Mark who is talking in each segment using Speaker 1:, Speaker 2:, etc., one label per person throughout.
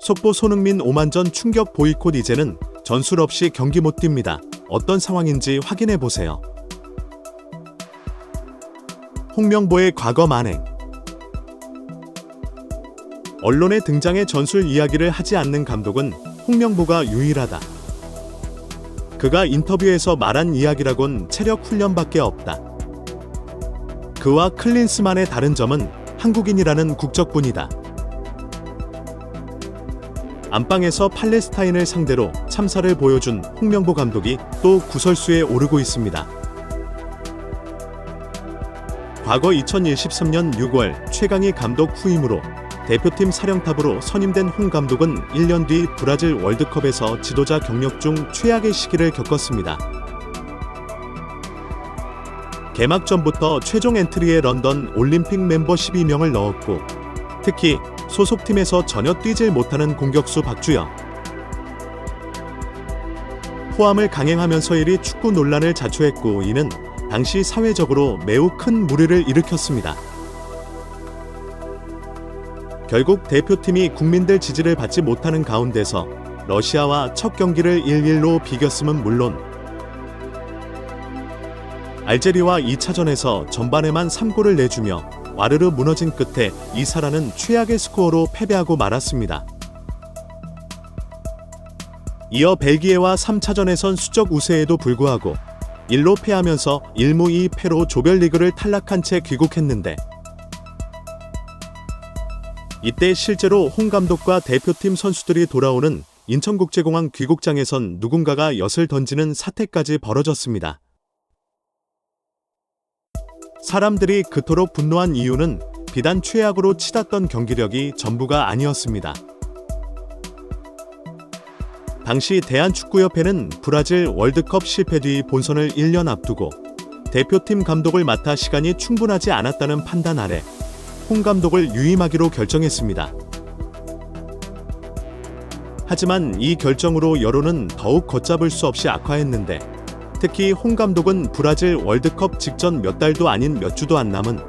Speaker 1: 속보 손흥민 오만전 충격 보이콧. 이제는 전술 없이 경기 못 뜁니다. 어떤 상황인지 확인해보세요. 홍명보의 과거 만행. 언론에 등장해 전술 이야기를 하지 않는 감독은 홍명보가 유일하다. 그가 인터뷰에서 말한 이야기라곤 체력 훈련밖에 없다. 그와 클린스만의 다른 점은 한국인이라는 국적뿐이다. 안방에서 팔레스타인을 상대로 참사를 보여준 홍명보 감독이 또 구설수에 오르고 있습니다. 과거 2013년 6월 최강희 감독 후임으로 대표팀 사령탑으로 선임된 홍 감독은 1년 뒤 브라질 월드컵에서 지도자 경력 중 최악의 시기를 겪었습니다. 개막 전부터 최종 엔트리에 런던 올림픽 멤버 12명을 넣었고, 특히 소속팀에서 전혀 뛰질 못하는 공격수 박주영, 포함을 강행하면서 1위 축구 논란을 자초했고, 이는 당시 사회적으로 매우 큰 물의를 일으켰습니다. 결국 대표팀이 국민들 지지를 받지 못하는 가운데서 러시아와 첫 경기를 1-1로 비겼음은 물론 알제리와 2차전에서 전반에만 3골을 내주며 와르르 무너진 끝에 이사라는 최악의 스코어로 패배하고 말았습니다. 이어 벨기에와 3차전에선 수적 우세에도 불구하고 1로 패하면서 1무 2패로 조별리그를 탈락한 채 귀국했는데, 이때 실제로 홍 감독과 대표팀 선수들이 돌아오는 인천국제공항 귀국장에선 누군가가 엿을 던지는 사태까지 벌어졌습니다. 사람들이 그토록 분노한 이유는 비단 최악으로 치닫던 경기력이 전부가 아니었습니다. 당시 대한축구협회는 브라질 월드컵 실패 뒤 본선을 1년 앞두고 대표팀 감독을 맡아 시간이 충분하지 않았다는 판단 아래 홍 감독을 유임하기로 결정했습니다. 하지만 이 결정으로 여론은 더욱 걷잡을 수 없이 악화했는데, 특히 홍 감독은 브라질 월드컵 직전 몇 달도 아닌 몇 주도 안 남은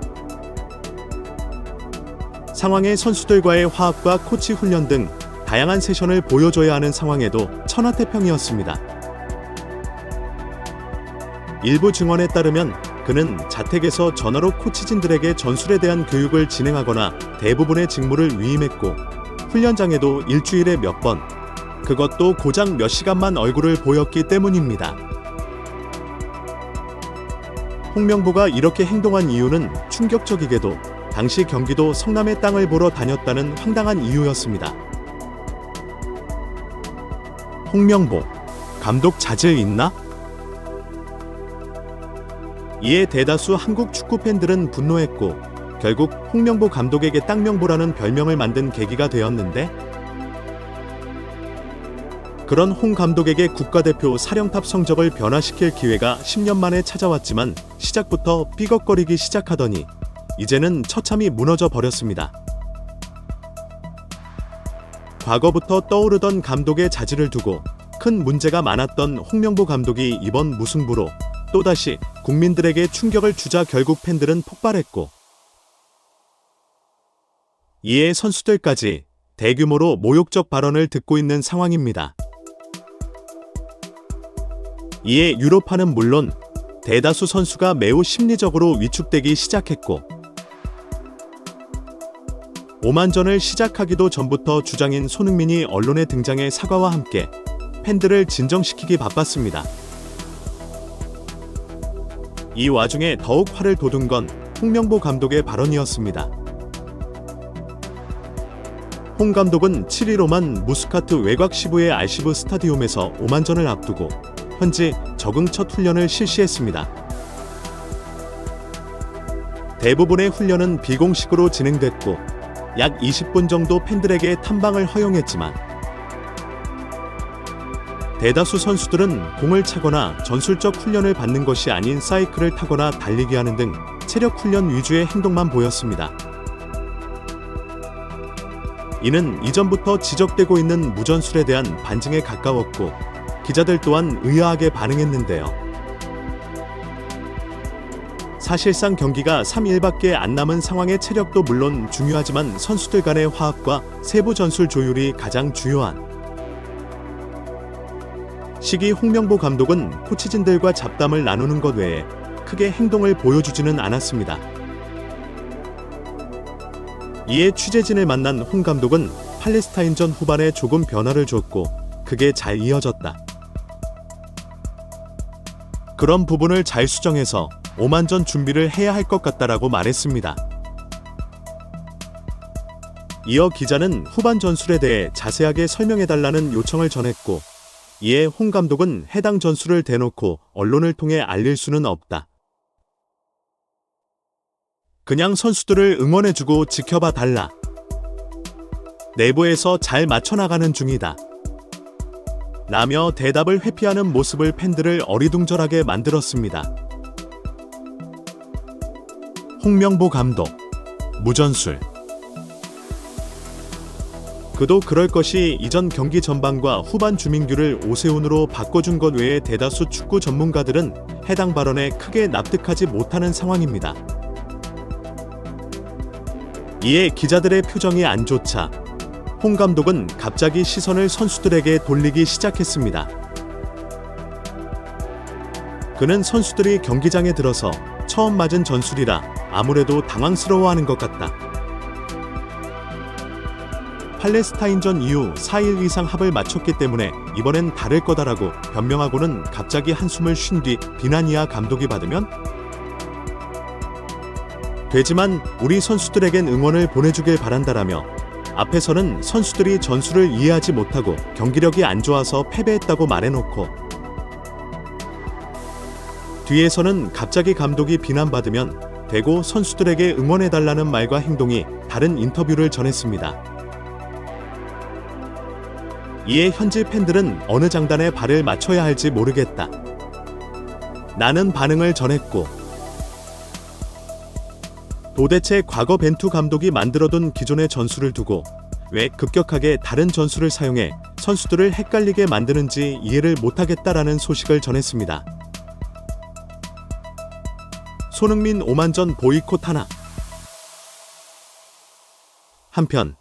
Speaker 1: 상황에 선수들과의 화합과 코치 훈련 등 다양한 세션을 보여줘야 하는 상황에도 천하태평이었습니다. 일부 증언에 따르면 그는 자택에서 전화로 코치진들에게 전술에 대한 교육을 진행하거나 대부분의 직무를 위임했고, 훈련장에도 일주일에 몇 번, 그것도 고작 몇 시간만 얼굴을 보였기 때문입니다. 홍명보가 이렇게 행동한 이유는 충격적이게도 당시 경기도 성남의 땅을 보러 다녔다는 황당한 이유였습니다. 홍명보, 감독 자질 있나? 이에 대다수 한국 축구 팬들은 분노했고, 결국 홍명보 감독에게 땅명보라는 별명을 만든 계기가 되었는데, 그런 홍 감독에게 국가대표 사령탑 성적을 변화시킬 기회가 10년 만에 찾아왔지만 시작부터 삐걱거리기 시작하더니 이제는 처참히 무너져 버렸습니다. 과거부터 떠오르던 감독의 자질을 두고 큰 문제가 많았던 홍명보 감독이 이번 무승부로 또다시 국민들에게 충격을 주자 결국 팬들은 폭발했고, 이에 선수들까지 대규모로 모욕적 발언을 듣고 있는 상황입니다. 이에 유로파는 물론 대다수 선수가 매우 심리적으로 위축되기 시작했고, 오만전을 시작하기도 전부터 주장인 손흥민이 언론에 등장해 사과와 함께 팬들을 진정시키기 바빴습니다. 이 와중에 더욱 화를 돋운 건 홍명보 감독의 발언이었습니다. 홍 감독은 7일 오만 무스카트 외곽 시부의 알시브 스타디움에서 오만전을 앞두고 현지 적응 첫 훈련을 실시했습니다. 대부분의 훈련은 비공식으로 진행됐고 약 20분 정도 팬들에게 탐방을 허용했지만, 대다수 선수들은 공을 차거나 전술적 훈련을 받는 것이 아닌 사이클을 타거나 달리기 하는 등 체력 훈련 위주의 행동만 보였습니다. 이는 이전부터 지적되고 있는 무전술에 대한 반증에 가까웠고, 기자들 또한 의아하게 반응했는데요. 사실상 경기가 3일밖에 안 남은 상황의 체력도 물론 중요하지만 선수들 간의 화합과 세부 전술 조율이 가장 중요한 시기. 홍명보 감독은 코치진들과 잡담을 나누는 것 외에 크게 행동을 보여주지는 않았습니다. 이에 취재진을 만난 홍 감독은 팔레스타인전 후반에 조금 변화를 줬고 그게 잘 이어졌다. 그런 부분을 잘 수정해서 오만전 준비를 해야 할 것 같다라고 말했습니다. 이어 기자는 후반 전술에 대해 자세하게 설명해달라는 요청을 전했고, 이에 홍 감독은 해당 전술을 대놓고 언론을 통해 알릴 수는 없다. 그냥 선수들을 응원해주고 지켜봐 달라. 내부에서 잘 맞춰나가는 중이다. 라며 대답을 회피하는 모습을 팬들을 어리둥절하게 만들었습니다. 홍명보 감독, 무전술. 그도 그럴 것이 이전 경기 전반과 후반 주민규를 오세훈으로 바꿔준 것 외에 대다수 축구 전문가들은 해당 발언에 크게 납득하지 못하는 상황입니다. 이에 기자들의 표정이 안 좋자 홍 감독은 갑자기 시선을 선수들에게 돌리기 시작했습니다. 그는 선수들이 경기장에 들어서 처음 맞은 전술이라 아무래도 당황스러워하는 것 같다. 팔레스타인전 이후 4일 이상 합을 맞췄기 때문에 이번엔 다를 거다라고 변명하고는 갑자기 한숨을 쉰 뒤 비난이야 감독이 받으면 되지만 우리 선수들에겐 응원을 보내주길 바란다라며 앞에서는 선수들이 전술을 이해하지 못하고 경기력이 안 좋아서 패배했다고 말해놓고 뒤에서는 갑자기 감독이 비난받으면 대고 선수들에게 응원해달라는 말과 행동이 다른 인터뷰를 전했습니다. 이에 현지 팬들은 어느 장단에 발을 맞춰야 할지 모르겠다. 나는 반응을 전했고 도대체 과거 벤투 감독이 만들어둔 기존의 전술을 두고 왜 급격하게 다른 전술을 사용해 선수들을 헷갈리게 만드는지 이해를 못하겠다라는 소식을 전했습니다. 손흥민 오만전 보이콧 하나. 한편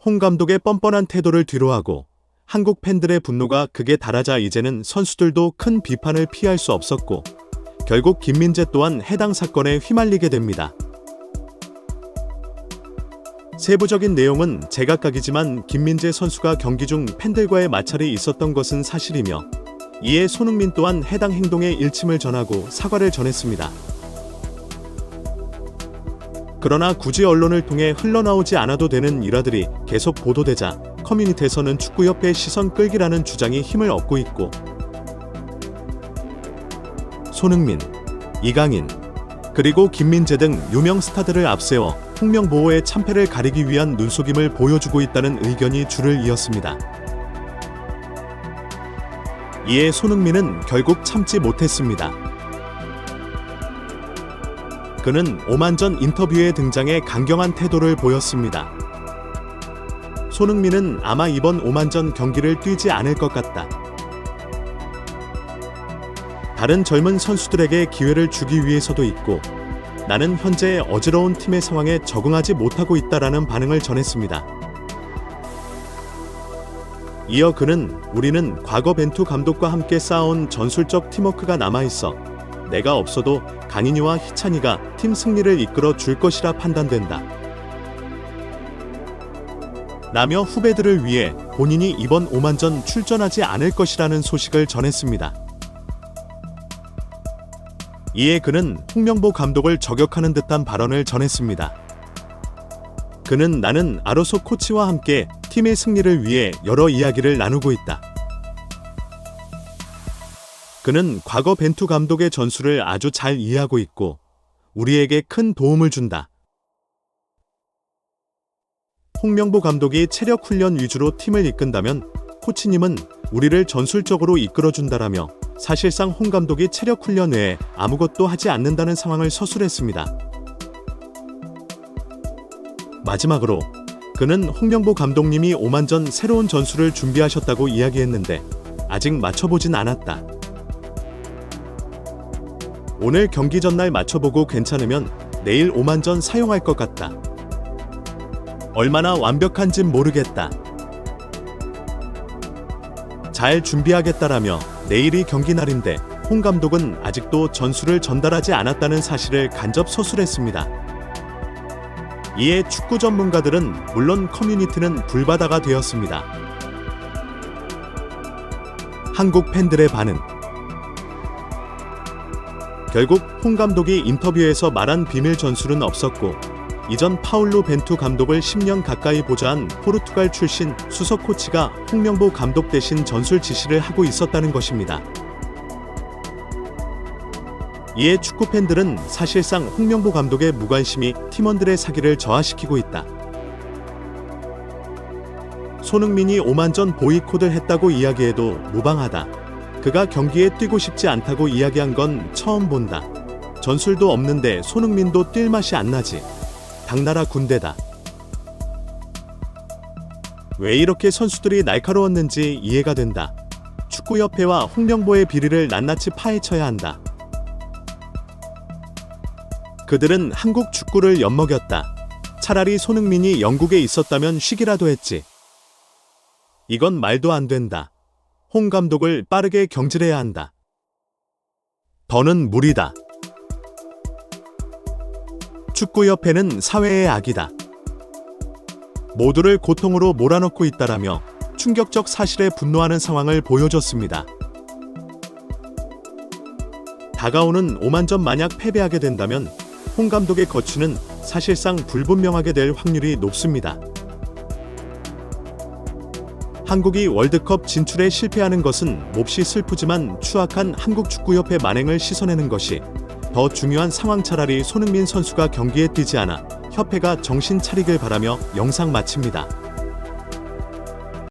Speaker 1: 홍 감독의 뻔뻔한 태도를 뒤로하고 한국 팬들의 분노가 극에 달하자 이제는 선수들도 큰 비판을 피할 수 없었고 결국 김민재 또한 해당 사건에 휘말리게 됩니다. 세부적인 내용은 제각각이지만 김민재 선수가 경기 중 팬들과의 마찰이 있었던 것은 사실이며 이에 손흥민 또한 해당 행동에 일침을 전하고 사과를 전했습니다. 그러나 굳이 언론을 통해 흘러나오지 않아도 되는 일화들이 계속 보도되자 커뮤니티에서는 축구협회 시선 끌기라는 주장이 힘을 얻고 있고 손흥민, 이강인, 그리고 김민재 등 유명 스타들을 앞세워 홍명보의 참패를 가리기 위한 눈속임을 보여주고 있다는 의견이 줄을 이었습니다. 이에 손흥민은 결국 참지 못했습니다. 그는 오만전 인터뷰에 등장해 강경한 태도를 보였습니다. 손흥민은 아마 이번 오만전 경기를 뛰지 않을 것 같다. 다른 젊은 선수들에게 기회를 주기 위해서도 있고 나는 현재 어지러운 팀의 상황에 적응하지 못하고 있다라는 반응을 전했습니다. 이어 그는 우리는 과거 벤투 감독과 함께 쌓아온 전술적 팀워크가 남아있어 내가 없어도 강인이와 희찬이가 팀 승리를 이끌어 줄 것이라 판단된다. 라며 후배들을 위해 본인이 이번 오만전 출전하지 않을 것이라는 소식을 전했습니다. 이에 그는 홍명보 감독을 저격하는 듯한 발언을 전했습니다. 그는 나는 아로소 코치와 함께 팀의 승리를 위해 여러 이야기를 나누고 있다. 그는 과거 벤투 감독의 전술을 아주 잘 이해하고 있고 우리에게 큰 도움을 준다. 홍명보 감독이 체력 훈련 위주로 팀을 이끈다면 코치님은 우리를 전술적으로 이끌어준다라며 사실상 홍 감독이 체력 훈련 외에 아무것도 하지 않는다는 상황을 서술했습니다. 마지막으로 그는 홍명보 감독님이 오만전 새로운 전술을 준비하셨다고 이야기했는데 아직 맞춰보진 않았다. 오늘 경기 전날 맞춰보고 괜찮으면 내일 오만전 사용할 것 같다. 얼마나 완벽한진 모르겠다. 잘 준비하겠다라며 내일이 경기 날인데 홍 감독은 아직도 전술을 전달하지 않았다는 사실을 간접 서술했습니다. 이에 축구 전문가들은 물론 커뮤니티는 불바다가 되었습니다. 한국 팬들의 반응. 결국 홍 감독이 인터뷰에서 말한 비밀 전술은 없었고 이전 파울루 벤투 감독을 10년 가까이 보좌한 포르투갈 출신 수석 코치가 홍명보 감독 대신 전술 지시를 하고 있었다는 것입니다. 이에 축구 팬들은 사실상 홍명보 감독의 무관심이 팀원들의 사기를 저하시키고 있다. 손흥민이 오만전 보이콧을 했다고 이야기해도 무방하다. 그가 경기에 뛰고 싶지 않다고 이야기한 건 처음 본다. 전술도 없는데 손흥민도 뛸 맛이 안 나지. 당나라 군대다. 왜 이렇게 선수들이 날카로웠는지 이해가 된다. 축구협회와 홍명보의 비리를 낱낱이 파헤쳐야 한다. 그들은 한국 축구를 엿먹였다. 차라리 손흥민이 영국에 있었다면 쉬기라도 했지. 이건 말도 안 된다. 홍 감독을 빠르게 경질해야 한다. 더는 무리다. 축구협회는 사회의 악이다. 모두를 고통으로 몰아넣고 있다라며 충격적 사실에 분노하는 상황을 보여줬습니다. 다가오는 오만전 만약 패배하게 된다면 홍 감독의 거취는 사실상 불분명하게 될 확률이 높습니다. 한국이 월드컵 진출에 실패하는 것은 몹시 슬프지만 추악한 한국 축구협회 만행을 씻어내는 것이 더 중요한 상황. 차라리 손흥민 선수가 경기에 뛰지 않아 협회가 정신 차리길 바라며 영상 마칩니다.